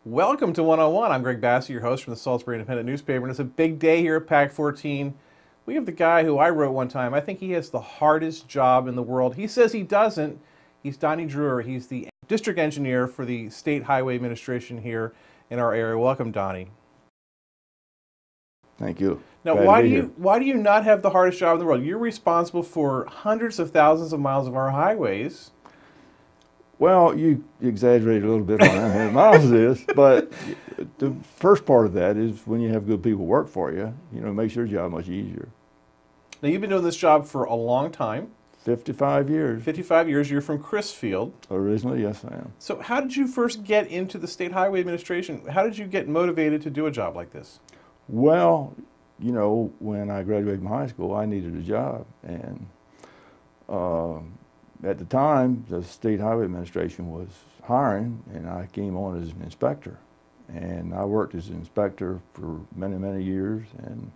Welcome to One-on-One. I'm Greg Bassey, your host from the Salisbury Independent newspaper, and it's a big day here at PAC 14. We have the guy who I wrote one time. I think he has the hardest job in the world. He says he doesn't. He's Donnie Drewer. He's the district engineer for the State Highway Administration here in our area. Welcome, Donnie. Thank you. Now, why do you not have the hardest job in the world? You're responsible for hundreds of thousands of miles of our highways. Well, you exaggerate a little bit on how many miles it is, but the first part of that is when you have good people work for you, you know, it makes your job much easier. Now, you've been doing this job for a long time. 55 years. 55 years. You're from Crisfield. Originally, yes, I am. So how did you first get into the State Highway Administration? How did you get motivated to do a job like this? Well, you know, when I graduated from high school, I needed a job, and at the time, the State Highway Administration was hiring, and I came on as an inspector. And I worked as an inspector for many, many years, and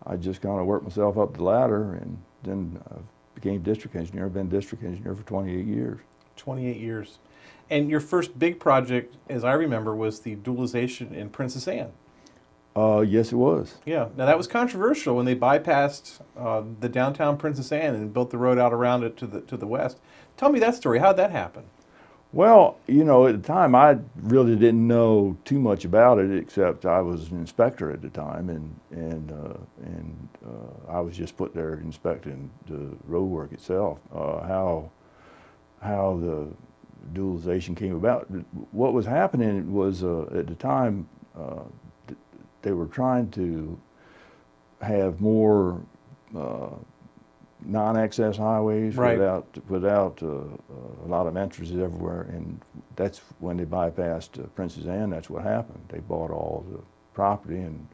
I just kind of worked myself up the ladder, and then I became district engineer. I've been district engineer for 28 years. 28 years. And your first big project, as I remember, was the Dualization in Princess Anne. Yes, it was. Yeah. Now, that was controversial when they bypassed the downtown Princess Anne and built the road out around it to the west. Tell me that story. How'd that happen? Well, you know, at the time, I really didn't know too much about it, except I was an inspector at the time, and I was just put there inspecting the road work itself. How the dualization came about. What was happening was at the time, they were trying to have more non-access highways, right, without a lot of entrances everywhere, and that's when they bypassed Princess Anne. That's what happened. They bought all the property, and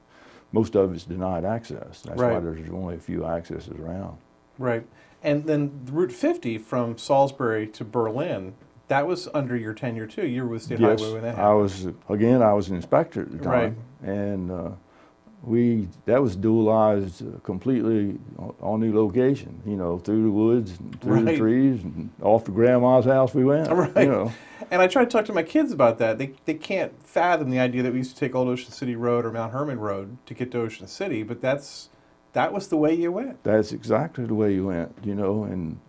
most of it's denied access. That's right, why there's only a few accesses around. Right, and then Route 50 from Salisbury to Berlin, that was under your tenure too. You were with State Highway when that happened. I was an inspector at the time, right, and that was dualized completely on new location. You know, through the woods, and through right, the trees, and off to Grandma's house we went. Right. You know. And I try to talk to my kids about that. They can't fathom the idea that we used to take Old Ocean City Road or Mount Herman Road to get to Ocean City, but that was the way you went. That's exactly the way you went. You know, and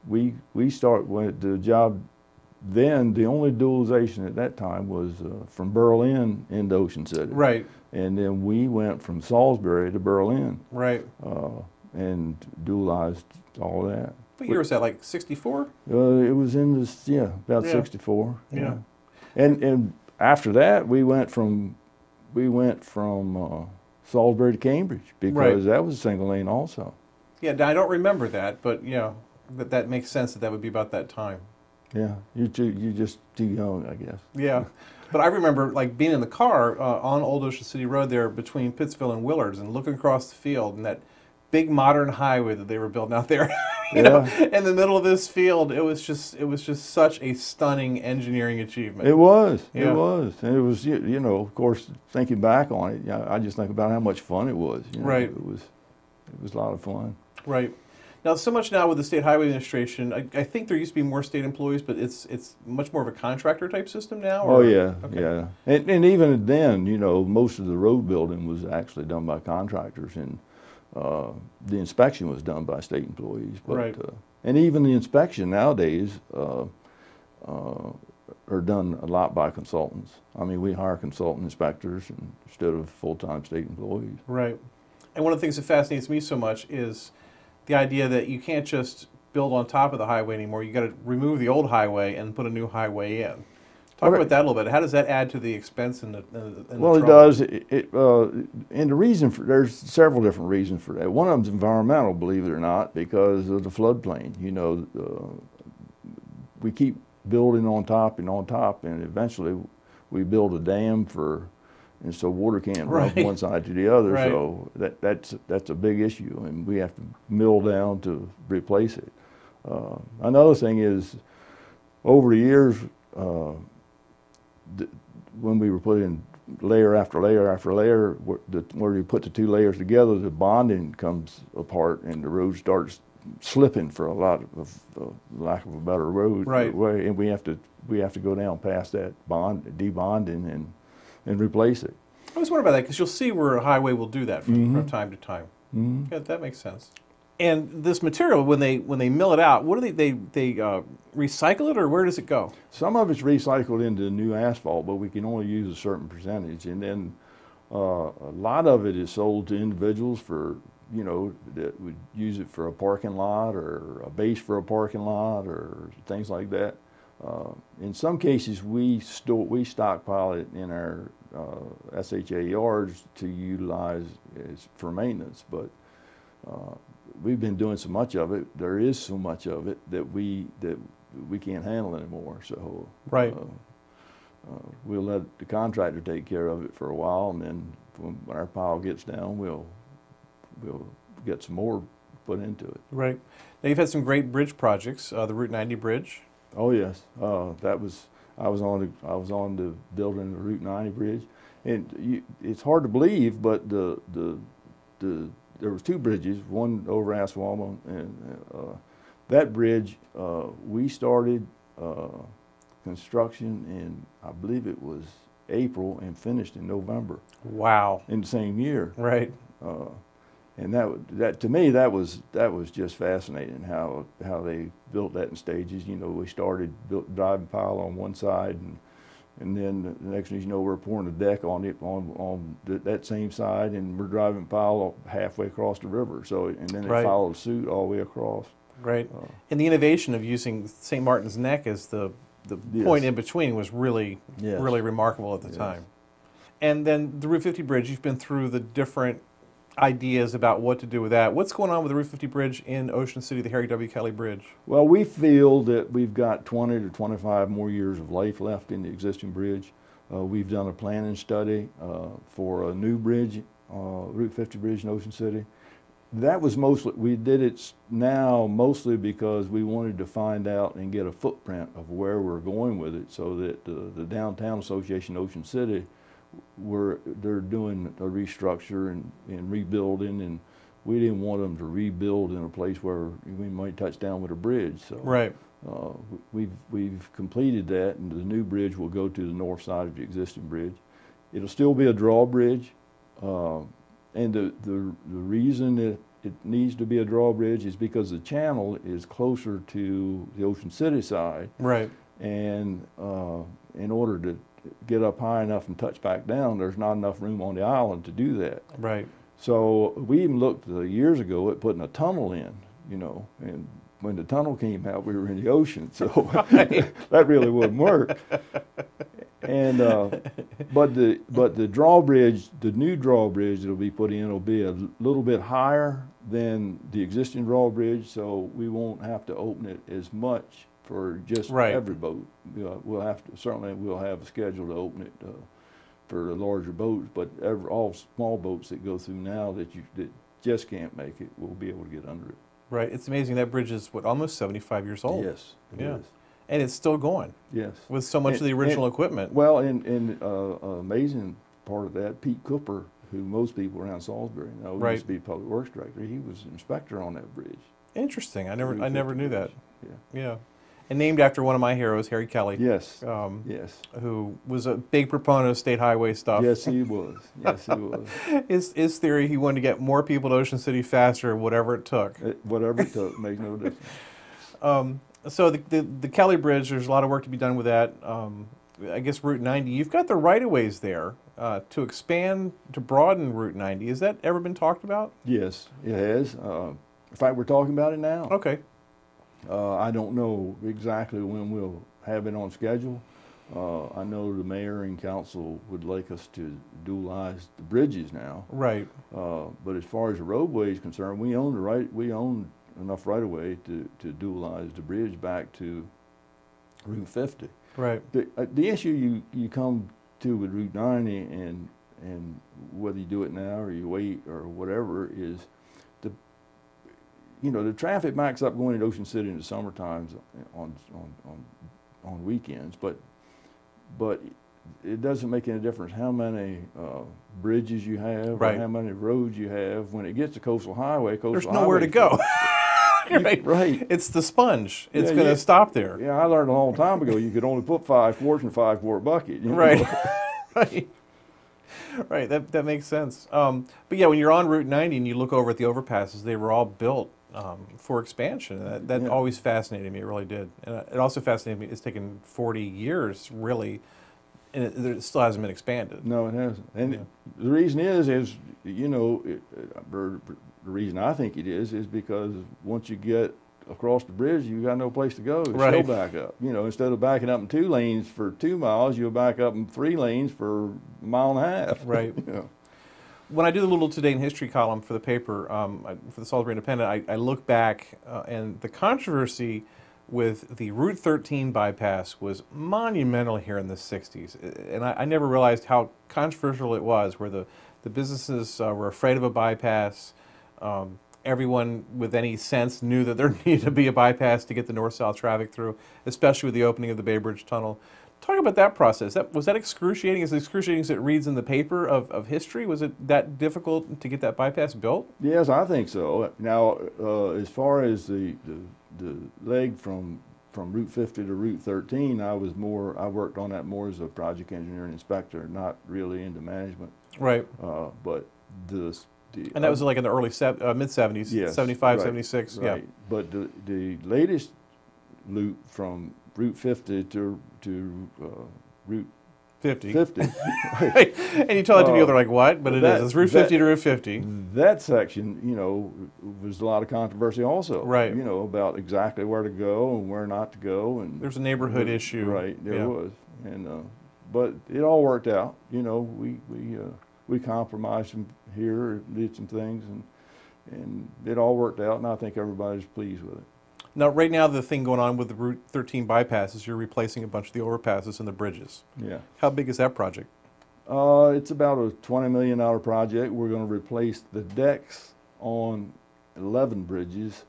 we start with the job. Then the only dualization at that time was from Berlin into Ocean City. Right. And then we went from Salisbury to Berlin. Right. And dualized all of that. What year was that, like 64? It was in this, about 64. Yeah. And after that, we went from Salisbury to Cambridge, because right, that was a single lane also. Yeah, I don't remember that, but yeah, that makes sense that would be about that time. Yeah, you're just too young, I guess. Yeah, but I remember like being in the car on Old Ocean City Road there between Pittsville and Willards, and looking across the field and that big modern highway that they were building out there. you know, in the middle of this field. It was just such a stunning engineering achievement. It was. Yeah. It was. And it was, you know, of course, thinking back on it, I just think about how much fun it was. You know? Right. It was a lot of fun. Right. Now, so much now with the State Highway Administration, I think there used to be more state employees, but it's much more of a contractor type system now? Or? Oh, yeah, okay, yeah. And even then, you know, most of the road building was actually done by contractors, and the inspection was done by state employees. But, right. And even the inspection nowadays are done a lot by consultants. I mean, we hire consultant inspectors instead of full-time state employees. Right. And one of the things that fascinates me so much is the idea that you can't just build on top of the highway anymore. You got to remove the old highway and put a new highway in. Talk about that a little bit. How does that add to the expense and well, it does. And the reason there's several different reasons for that. One of them is environmental, believe it or not, because of the floodplain. You know, we keep building on top, and eventually we build a dam and so water can't run from one side to the other. Right. So that's a big issue, and we have to mill down to replace it. Another thing is, over the years, when we were putting layer after layer after layer, where you put the two layers together, the bonding comes apart and the road starts slipping for a lot of lack of a better road Right. way, and we have to go down past that debonding and replace it. I was wondering about that because you'll see where a highway will do that from time to time. Mm-hmm. Yeah, that makes sense. And this material, when they mill it out, what do they recycle it, or where does it go? Some of it's recycled into new asphalt, but we can only use a certain percentage, and then a lot of it is sold to individuals for, you know, that would use it for a parking lot or a base for a parking lot or things like that. In some cases, we stockpile it in our SHA yards to utilize for maintenance, but we've been doing so much of it. There is so much of it that we can't handle anymore. So right. We'll let the contractor take care of it for a while, and then when our pile gets down, we'll get some more put into it. Right. Now you've had some great bridge projects. The Route 90 bridge. Oh yes, I was on the building the Route 90 bridge, and it's hard to believe, but there was two bridges, one over Aswama, and that bridge we started construction in, I believe it was April, and finished in November. Wow. In the same year. Right. And that to me that was just fascinating how they built that in stages. You know, we started driving pile on one side, and then the next thing you know, we're pouring the deck on it on that same side, and we're driving pile halfway across the river. So and then it right. followed suit all the way across. Right. And the innovation of using St. Martin's Neck as the yes. point in between was really yes. really remarkable at the yes. time. And then the Route 50 bridge, you've been through the different ideas about what to do with that. What's going on with the Route 50 bridge in Ocean City, the Harry W. Kelly Bridge? Well, we feel that we've got 20 to 25 more years of life left in the existing bridge. We've done a planning study for a new bridge, Route 50 bridge in Ocean City. That was mostly, we did it now mostly because we wanted to find out and get a footprint of where we're going with it, so that the Downtown Association Ocean City, they're doing a restructure and rebuilding, and we didn't want them to rebuild in a place where we might touch down with a bridge. So right. We've completed that, and the new bridge will go to the north side of the existing bridge. It'll still be a drawbridge, and the reason that it needs to be a drawbridge is because the channel is closer to the Ocean City side. Right. And in order to get up high enough and touch back down, there's not enough room on the island to do that. Right. So we even looked years ago at putting a tunnel in, you know, and when the tunnel came out, we were in the ocean, so right. that really wouldn't work. And but the drawbridge, the new drawbridge that'll be put in, will be a little bit higher than the existing drawbridge, so we won't have to open it as much for just right. every boat. We'll have to, certainly we'll have a schedule to open it for the larger boats, but all small boats that go through now that just can't make it, we'll be able to get under it. Right. It's amazing. That bridge is, what, almost 75 years old? Yes, it yeah. is. And it's still going. Yes. With so much of the original equipment. Well, and amazing part of that, Pete Cooper, who most people around Salisbury know, right. used to be public works director. He was an inspector on that bridge. Interesting. I never knew that. Yeah. Yeah. And named after one of my heroes, Harry Kelly. Yes. Yes. Who was a big proponent of state highway stuff. Yes, he was. Yes, he was. His theory, he wanted to get more people to Ocean City faster, whatever it took. Whatever it took, makes no difference. So the Kelly Bridge, there's a lot of work to be done with that. I guess Route 90, you've got the right-of-ways there to expand, to broaden Route 90. Has that ever been talked about? Yes, it has. In fact, we're talking about it now. Okay. I don't know exactly when we'll have it on schedule. I know the mayor and council would like us to dualize the bridges now. Right. But as far as the roadway is concerned, we own enough right-of-way to dualize the bridge back to Route 50. Right. The issue you come to with Route 90 and whether you do it now or you wait or whatever is the traffic backs up going to Ocean City in the summer times on weekends, but it doesn't make any difference how many bridges you have right. or how many roads you have. When it gets to Coastal Highway, there's nowhere to go. Right. Right. It's the sponge. It's Yeah, going to stop there. Yeah, I learned a long time ago you could only put 5 quarts in a 5-quart bucket. You know? Right. Right. Right. That makes sense. But yeah, when you're on Route 90 and you look over at the overpasses, they were all built for expansion. That Yeah. always fascinated me. It really did. And it also fascinated me. It's taken 40 years, really, and it still hasn't been expanded. No, it hasn't. And Yeah. the reason is you know, the reason I think it is because once you get across the bridge, you got no place to go. You Right. still back up. You know, instead of backing up in 2 lanes for 2 miles, you'll back up in 3 lanes for a mile and a half. Right. You know. When I do the little Today in History column for the paper, for the Salisbury Independent, I look back and the controversy with the Route 13 bypass was monumental here in the 60s. And I never realized how controversial it was, where the businesses were afraid of a bypass. Everyone with any sense knew that there needed to be a bypass to get the north-south traffic through, especially with the opening of the Bay Bridge Tunnel. Talk about that process. Was that excruciating? As excruciating as it reads in the paper of history? Was it that difficult to get that bypass built? Yes, I think so. Now, as far as the leg from Route 50 to Route 13, I worked on that more as a project engineer and inspector, not really into management. Right. But and that was like in the early mid-70s, yes, 75, right, 76. Right. Yeah. But the latest loop from Route 50 to Route 50. 50. Right. And you tell that to people, they're like, what? But it's Route 50 to Route 50. That section, you know, was a lot of controversy also. Right. You know, about exactly where to go and where not to go. And there's a neighborhood issue. Right, there yeah. was. And but it all worked out. You know, we compromised some here, did some things, and it all worked out, and I think everybody's pleased with it. Now, right now, the thing going on with the Route 13 bypass is you're replacing a bunch of the overpasses and the bridges. Yeah. How big is that project? It's about a $20 million project. We're going to replace the decks on 11 bridges,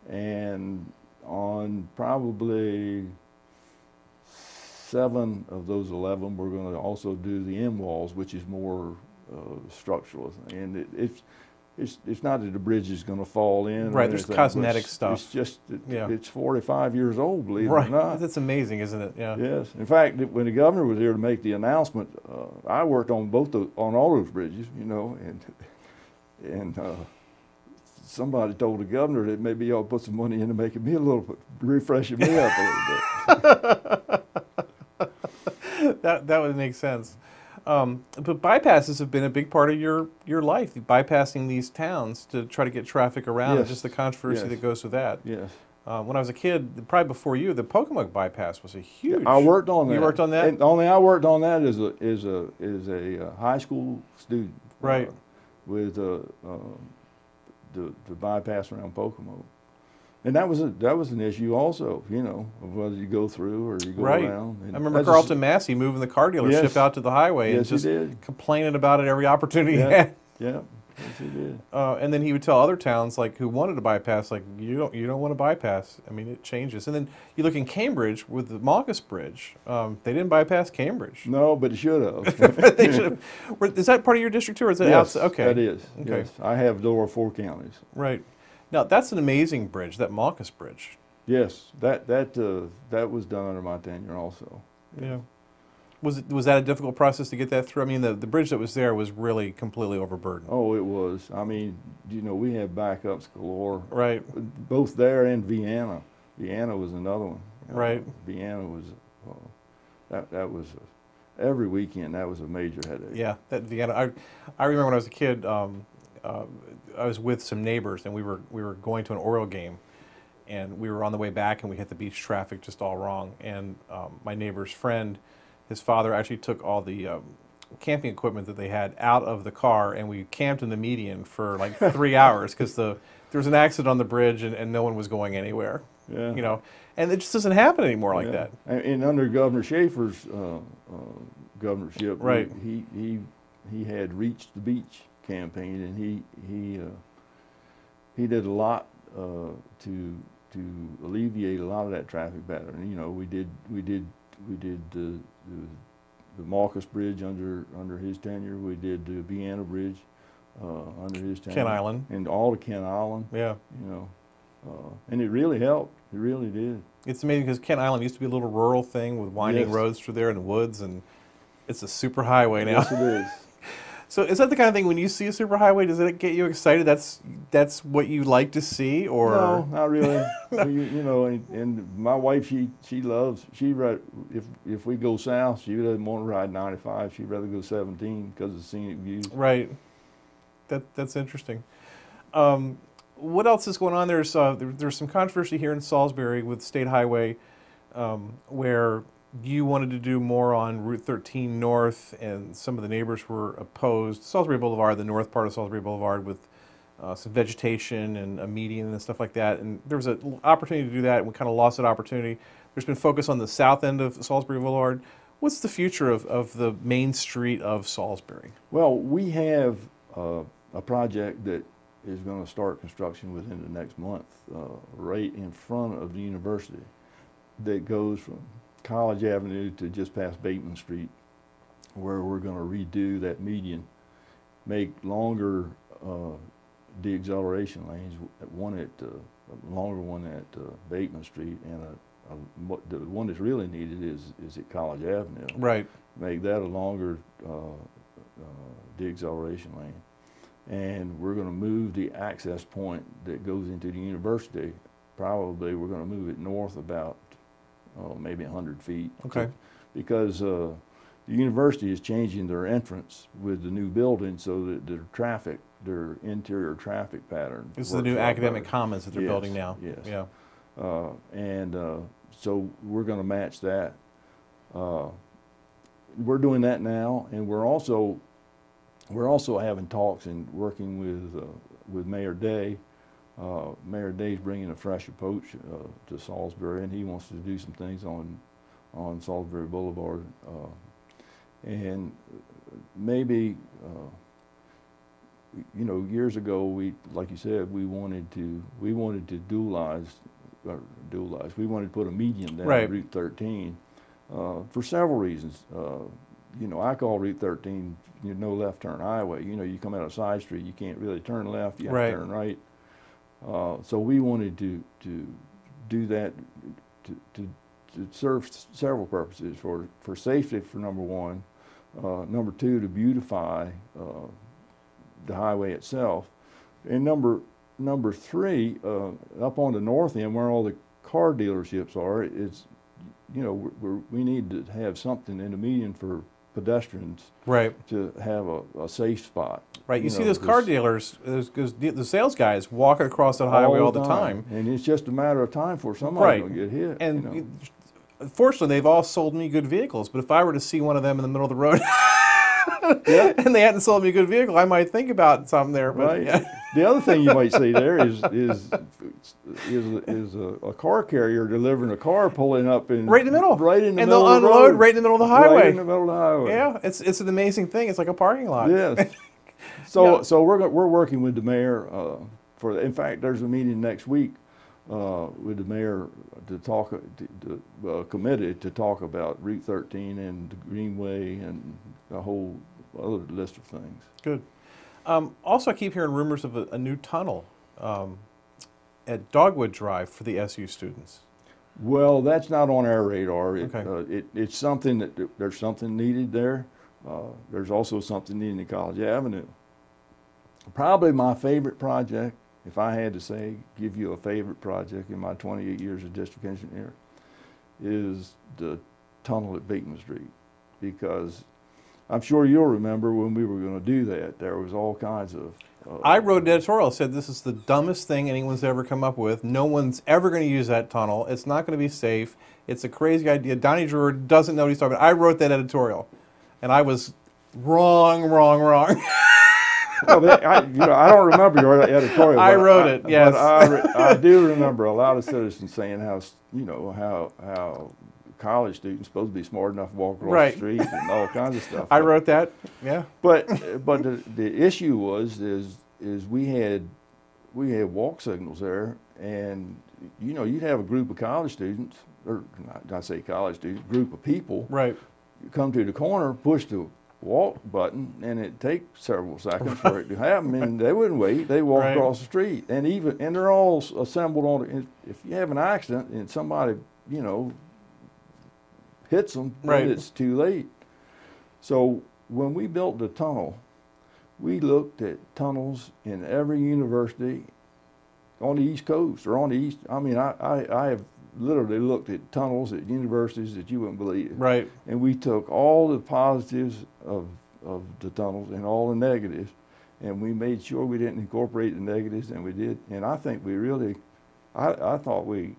and on probably 7 of those 11, we're going to also do the end walls, which is more structural. And it's not that the bridge is going to fall in. Right, there's cosmetic stuff. It's just, it's 45 years old, believe it or right. not. That's amazing, isn't it? Yeah. Yes. In fact, when the governor was here to make the announcement, I worked on on all those bridges, you know, and somebody told the governor that maybe y'all put some money into making me refreshing me up a little bit. That would make sense. But bypasses have been a big part of your life, bypassing these towns to try to get traffic around, and Yes. just the controversy Yes. that goes with that. Yes. When I was a kid, probably before you, the Pocomoke Bypass was a huge. I worked on that. You worked on that? And only I worked on that as a high school student. Right. With the bypass around Pocomoke. And that was an issue also, you know, of whether you go through or you go right. around. And I remember Carlton Massey moving the car dealership Yes. out to the highway and Yes, he just did. complaining about it every opportunity Yeah. he had. Yeah, yes, he did. And then he would tell other towns like who wanted to bypass, like you don't want to bypass. I mean, it changes. And then you look in Cambridge with the Malchus Bridge. They didn't bypass Cambridge. No, but it should have. They should have. Is that part of your district too, or is that Yes, outside? Okay, that is. Okay, Yes, I have over 4 counties. right. Now that's an amazing bridge, that Malchus Bridge. Yes, that was done under my tenure also. Yeah. Was that a difficult process to get that through? I mean, the bridge that was there was really completely overburdened. Oh, it was. I mean, you know, we had backups galore. Right. Both there and Vienna. Vienna was another one. Right. Vienna was, that was, every weekend that was a major headache. Yeah, that Vienna. I remember when I was a kid, I was with some neighbors, and we were going to an Oriole game, and we were on the way back, and we hit the beach traffic just all wrong. And my neighbor's friend, his father actually took all the camping equipment that they had out of the car, and we camped in the median for like 3 hours because there was an accident on the bridge, and no one was going anywhere. Yeah. You know, and it just doesn't happen anymore like that. And under Governor Schaefer's governorship, right. he had Reach the Beach campaign, and he did a lot to alleviate a lot of that traffic pattern. You know, we did the Malchus Bridge under his tenure. We did the Vienna Bridge under his tenure. Kent Island. And all of Kent Island. Yeah. You know, And it really helped. It really did. It's amazing because Kent Island used to be a little rural thing with winding Yes. roads through there in the woods, and it's a super highway now. Yes, it is. So is that the kind of thing when you see a super highway, does it get you excited? That's what you like to see, or No, not really. You know, and my wife, she loves, if we go south, she doesn't want to ride 95. She'd rather go 17 because of the scenic views. right? That's interesting. What else is going on? There's some controversy here in Salisbury with State Highway, where you wanted to do more on Route 13 North, and some of the neighbors were opposed. Salisbury Boulevard, the north part of Salisbury Boulevard, with some vegetation and a median and stuff like that. And there was an opportunity to do that, and we kind of lost that opportunity. There's been focus on the south end of Salisbury Boulevard. What's the future of the main street of Salisbury? Well, we have a project that is going to start construction within the next month, right in front of the university, that goes from College Avenue to just past Bateman Street, where we're going to redo that median, make longer deacceleration lanes, a longer one at Bateman Street, and the one that's really needed is at College Avenue. Right. Make that a longer deacceleration lane. And we're going to move the access point that goes into the university. Probably we're going to move it north about maybe 100 feet. Okay. Because the university is changing their entrance with the new building so that their interior traffic pattern. This is the new academic commons that they're building now. Yes. Yeah. So we're going to match that. We're doing that now, and we're also having talks and working with Mayor Day. Mayor Day's bringing a fresh approach to Salisbury, and he wants to do some things on Salisbury Boulevard. And maybe, you know, years ago, like you said, we wanted to dualize. We wanted to put a median down Right. Route 13 for several reasons. You know, I call Route 13, no left turn highway. You know, you come out of side street, you can't really turn left, you have Right. to turn right. So we wanted to do that to serve several purposes, for safety, for number one, number two, to beautify the highway itself, and number three, up on the north end where all the car dealerships are, it's, you know, we need to have something in the median for pedestrians, Right. to have a safe spot. Right. You see know, those car dealers, the sales guys walking across that highway all the time. And it's just a matter of time for somebody Right. to get hit. And you know. fortunately, they've all sold me good vehicles. But if I were to see one of them in the middle of the road Yeah. and they hadn't sold me a good vehicle, I might think about something there. But Right. yeah. The other thing you might see there is a car carrier delivering a car pulling up in Right in the middle. Right in the and middle they'll of the unload road. right in the middle of the highway. Right in the middle of the highway. Yeah, it's an amazing thing. It's like a parking lot. Yes. So Yeah. so we're working with the mayor for. In fact, there's a meeting next week with the mayor to talk committed to talk about Route 13 and the Greenway and a whole other list of things. Good. Also, I keep hearing rumors of a new tunnel at Dogwood Drive for the SU students. Well, that's not on our radar. Okay. It's something there's something needed there. There's also something needed in College Avenue. Probably my favorite project, if I had to say, give you a favorite project in my 28 years as district engineer, is the tunnel at Bateman Street. Because I'm sure you'll remember when we were going to do that, there was all kinds of... I wrote an editorial that said this is the dumbest thing anyone's ever come up with. No one's ever going to use that tunnel. It's not going to be safe. It's a crazy idea. Donnie Drewer doesn't know what he's talking about. I wrote that editorial, and I was wrong. Well, I don't remember your editorial. I wrote it, yes. But I do remember a lot of citizens saying how college students supposed to be smart enough to walk across Right. the street and all kinds of stuff. I wrote that, yeah. But the issue is we had walk signals there, and you'd have a group of college students, or not say college students, group of people, Right. come to the corner, push the walk button, and it takes several seconds for it to happen, and they wouldn't wait. They walk Right. across the street, and they're all assembled on it. If you have an accident and somebody, you know, hits them, Right. then it's too late. So when we built the tunnel, we looked at tunnels in every university on the East Coast or on the East. I mean, I have literally looked at tunnels at universities that you wouldn't believe. Right. And we took all the positives of the tunnels and all the negatives, and we made sure we didn't incorporate the negatives, and we did. And I think we really, I thought we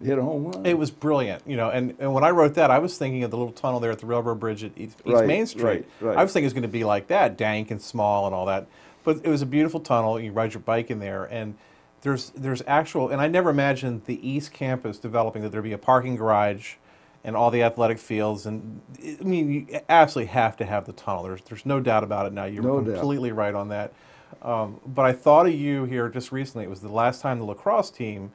hit a home run. It was brilliant, you know, and when I wrote that, I was thinking of the little tunnel there at the railroad bridge at East Right, Main Street. right. I was thinking it was going to be like that, dank and small and all that. But it was a beautiful tunnel. You ride your bike in there, and there's actual, and I never imagined the East Campus developing, that there'd be a parking garage and all the athletic fields. And I mean, you absolutely have to have the tunnel. There's no doubt about it now. You're No doubt. completely right on that. But I thought of you here just recently. It was the last time the lacrosse team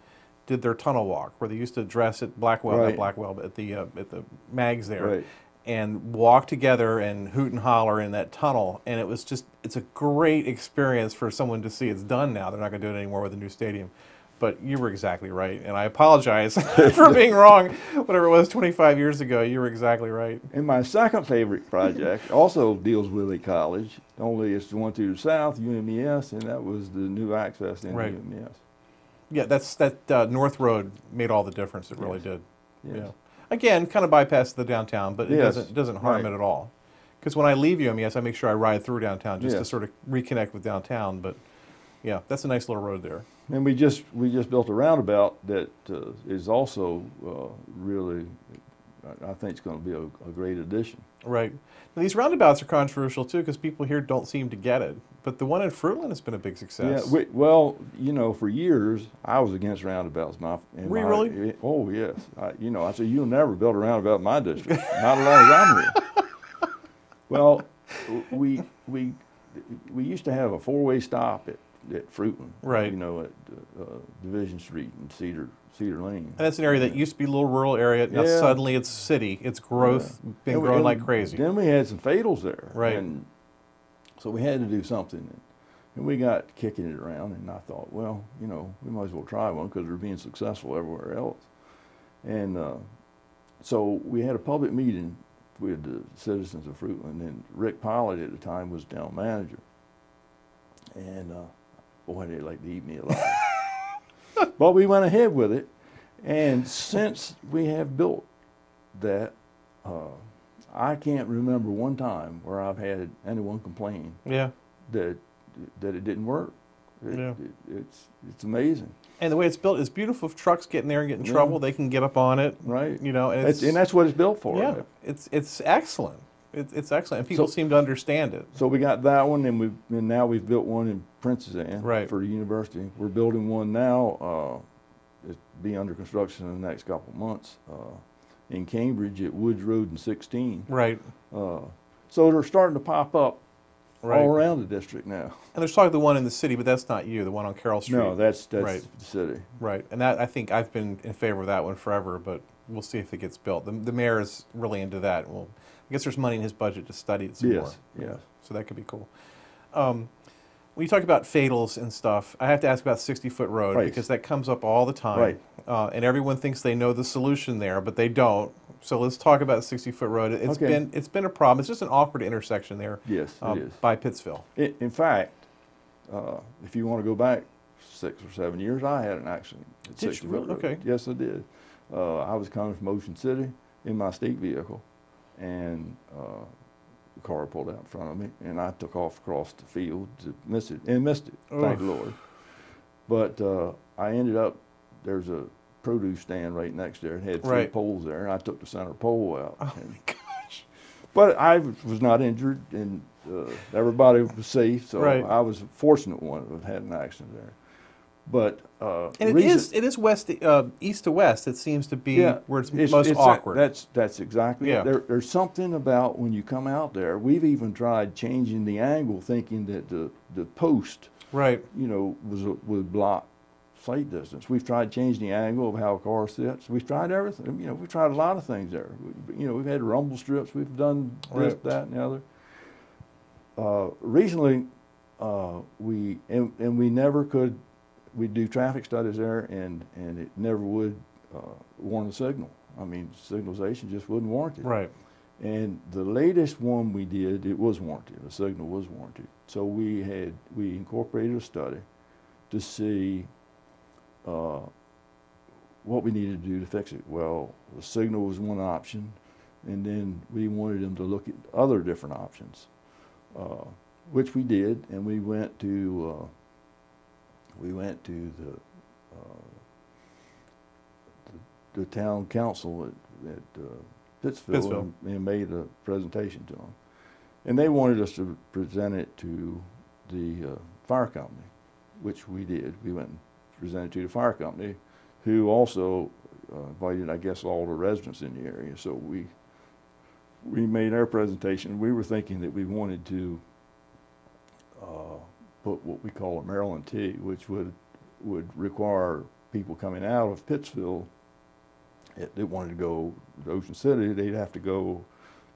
did their tunnel walk, where they used to dress at Blackwell, Right. not Blackwell, but at the mags there, Right. and walk together and hoot and holler in that tunnel. And it was just, it's a great experience for someone to see. It's done now. They're not going to do it anymore with the new stadium. But you were exactly right, and I apologize for being wrong. Whatever it was 25 years ago, you were exactly right. And my second favorite project also deals with a college, only it's the one to the south, UMES, and that was the new access into Right. UMES. Yeah, that North Road made all the difference. It really Yes. did. Yes. Yeah. Again, kind of bypass the downtown, but it Yes. doesn't harm Right. it at all. Because when I leave UMES, I make sure I ride through downtown just to Yes. sort of reconnect with downtown. But yeah, that's a nice little road there. And we just built a roundabout that is also really, I think it's going to be a great addition. Right. Now, these roundabouts are controversial too, because people here don't seem to get it. But the one in Fruitland has been a big success. Yeah, well, you know, for years I was against roundabouts. Were you really? Oh yes. I said you'll never build a roundabout in my district, not as long as I'm here. Well, we used to have a four-way stop at Fruitland, Right. You know, at Division Street and Cedar Lane. And that's an area that used to be a little rural area. Now Yeah. suddenly it's city. It's growth, been growing like crazy. Then we had some fatals there. Right. And so we had to do something. And we got kicking it around, and I thought, well, you know, we might as well try one because we're being successful everywhere else. And so we had a public meeting with the citizens of Fruitland, and Rick Pilot at the time was town manager. And boy, they'd like to eat me alive. But we went ahead with it, and since we have built that, I can't remember one time where I've had anyone complain Yeah. that it didn't work. Yeah. It's amazing. And the way it's built is beautiful. If trucks get in there and get in Yeah. trouble, they can get up on it. Right. You know, and And that's what it's built for. yeah, it's excellent. It's excellent, and people So- seem to understand it. So we got that one, and now we've built one in Princess Anne Right. for the university. We're building one now. It'll be under construction in the next couple of months in Cambridge at Woods Road and 16. Right. So they're starting to pop up Right. all around the district now. And there's talk of the one in the city, but that's not you. The one on Carroll Street. No, that's Right. the city. Right, and that, I think I've been in favor of that one forever, but we'll see if it gets built. The mayor is really into that. Well, I guess there's money in his budget to study it some more. Yes, yes. So that could be cool. When you talk about fatals and stuff, I have to ask about 60-foot road, Right. because that comes up all the time. Right. And everyone thinks they know the solution there, but they don't. So let's talk about 60-foot road. Okay. It's been a problem. It's just an awkward intersection there. Yes, it is. By Pittsville. In fact, if you want to go back 6 or 7 years, I had an accident at Did you 60 really? Road. Okay. Yes, I did. I was coming from Ocean City in my state vehicle, and the car pulled out in front of me, and I took off across the field to miss it, and missed it, thank the Lord. But I ended up, there's a produce stand right next there. It had 3 Right. poles there, and I took the center pole out. Oh and, my gosh. but I was not injured, and everybody was safe, so Right. I was a fortunate one to have had an accident there. But And it is west, east to west. It seems to be where it's most awkward. That's exactly Yeah. it. There's something about when you come out there. We've even tried changing the angle, thinking that the post, Right. you know, would block sight distance. We've tried changing the angle of how a car sits. We've tried everything. You know, we've tried a lot of things there. You know, we've had rumble strips. We've done this, Right. that, and the other. Recently, we never could. We do traffic studies there, and it never would warn a signal. I mean, signalization just wouldn't warrant it. Right. And the latest one we did, it was warranted. The signal was warranted. So we incorporated a study to see what we needed to do to fix it. Well, the signal was one option, and then we wanted them to look at other different options, which we did, and we went to the town council at Pittsfield. And made a presentation to them. And they wanted us to present it to the fire company, which we did. We went and presented to the fire company, who also invited, I guess, all the residents in the area. So we made our presentation. We were thinking that we wanted to put what we call a Maryland T, which would require people coming out of Pittsfield, if they wanted to go to Ocean City, they'd have to go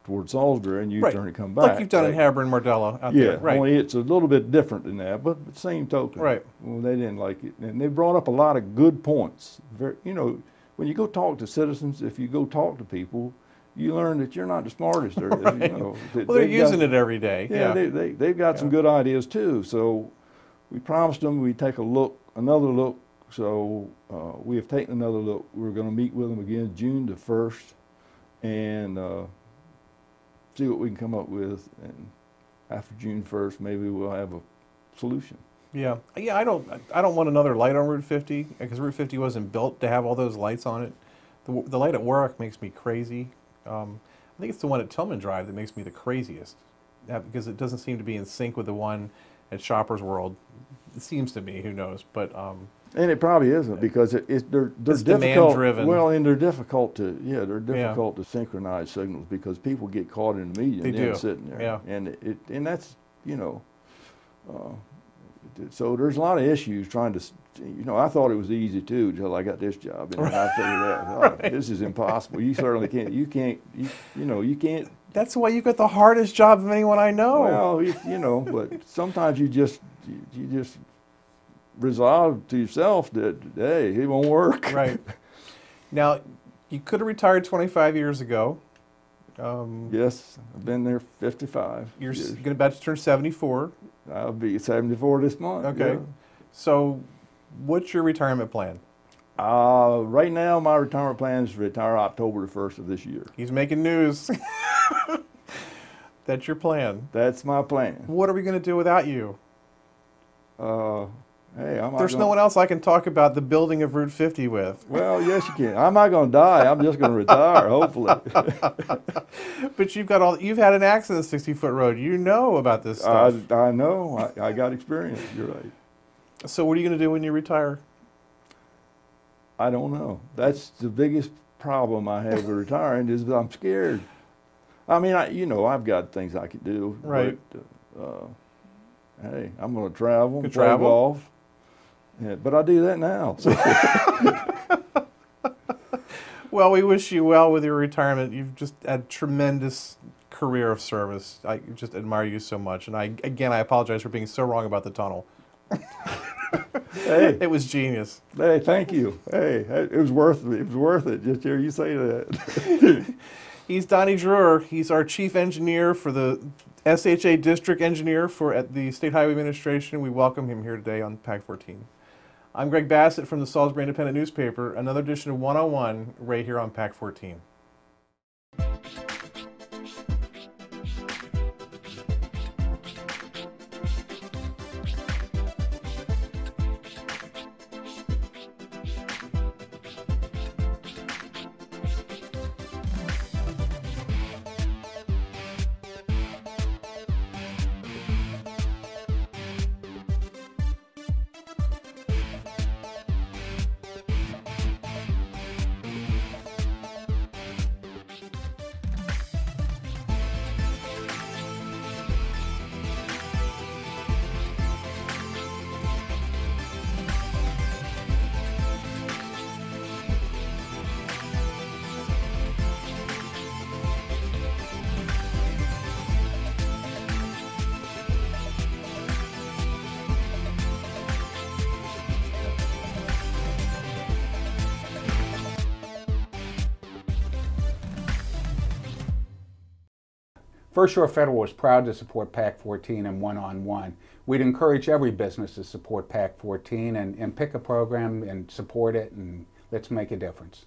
towards Salisbury and U-turn and come back. Like you've done in Haber and Mardella out there. Right. Only it's a little bit different than that, but same token. Right. Well, they didn't like it. And they brought up a lot of good points. You know, when you go talk to citizens, if you go talk to people, you learn that you're not the smartest. There is, right. You know, well, they're using it every day. Yeah, they've got some good ideas too. So we promised them we'd take another look. So we have taken another look. We're going to meet with them again June the 1st and see what we can come up with. And after June 1st, maybe we'll have a solution. Yeah, yeah. I don't want another light on Route 50 because Route 50 wasn't built to have all those lights on it. The light at Warwick makes me crazy. I think it's the one at Tillman Drive that makes me the craziest because it doesn't seem to be in sync with the one at Shoppers World. It seems to me. Who knows? But and it probably isn't because they're it's difficult. demand-driven. Well, and they're difficult to synchronize signals because people get caught in the median and then sitting there. Yeah. And that's, you know, so there's a lot of issues trying to, you know, I thought it was easy too until I got this job, and then I figured out this is impossible. You certainly can't. You can't. That's why you got the hardest job of anyone I know. Well, you know, but sometimes you just resolve to yourself that, hey, it won't work. Right. Now, you could have retired 25 years ago. Yes, I've been there 55. You're about to turn 74. I'll be 74 this month. Okay. Yeah. So, what's your retirement plan? Right now, my retirement plan is to retire October the 1st of this year. He's making news. That's your plan. That's my plan. What are we going to do without you? Hey, There's no one else I can talk about the building of Route 50 with. Well, yes, you can. I'm not going to die. I'm just going to retire, hopefully. But you've had an accident on 60-foot road. You know about this stuff. I know. I got experience. You're right. So what are you going to do when you retire? I don't know. That's the biggest problem I have with retiring is that I'm scared. I mean, I've got things I can do. Right. But, hey, I'm going to travel, play travel? golf. Yeah, but I do that now. So. Well, we wish you well with your retirement. You've just had a tremendous career of service. I just admire you so much. And I apologize for being so wrong about the tunnel. Hey, it was genius. Hey, thank you. Hey, it was worth it. It was worth it. Just hear you say that. He's Donnie Drewer. He's our chief engineer for the SHA district engineer at the State Highway Administration. We welcome him here today on PAC 14. I'm Greg Bassett from the Salisbury Independent Newspaper. Another edition of 101 right here on PAC 14. First Shore Federal is proud to support PAC 14 and one-on-one. We'd encourage every business to support PAC 14 and pick a program and support it, and let's make a difference.